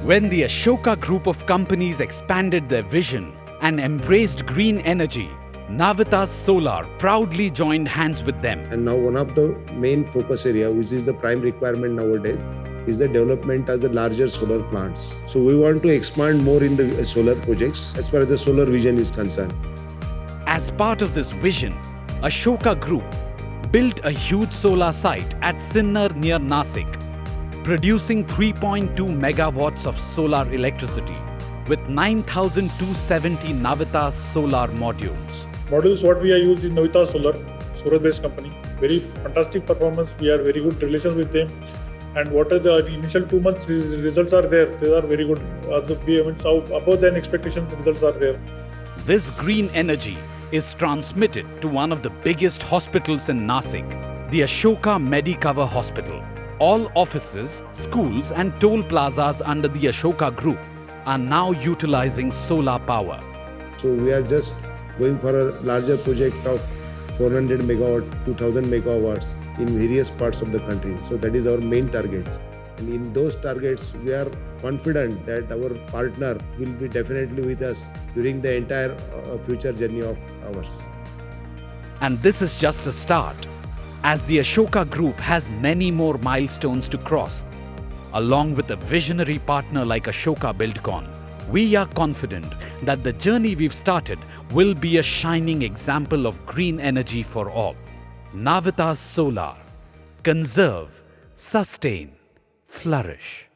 When the Ashoka Group of companies expanded their vision and embraced green energy, Navitas Solar proudly joined hands with them. And now one of the main focus area, which is the prime requirement nowadays, is the development of the larger solar plants. So we want to expand more in the solar projects as far as the solar vision is concerned. As part of this vision, Ashoka Group built a huge solar site at Sinnar near Nasik, producing 3.2 megawatts of solar electricity with 9,270 Navitas solar modules. Modules what we are used in Navitas Solar, Surat-based company. Very fantastic performance. We have very good relations with them. And what are the initial 2 months results are there? They are very good. Above than expectations results are there. This green energy is transmitted to one of the biggest hospitals in Nasik, the Ashoka Medicover Hospital. All offices, schools and toll plazas under the Ashoka Group are now utilizing solar power. So we are just going for a larger project of 400 megawatt, 2000 megawatts in various parts of the country. So that is our main targets. And in those targets, we are confident that our partner will be definitely with us during the entire future journey of ours. And this is just a start, as the Ashoka Group has many more milestones to cross. Along with a visionary partner like Ashoka Buildcon, we are confident that the journey we've started will be a shining example of green energy for all. Navitas Solar. Conserve, sustain, flourish.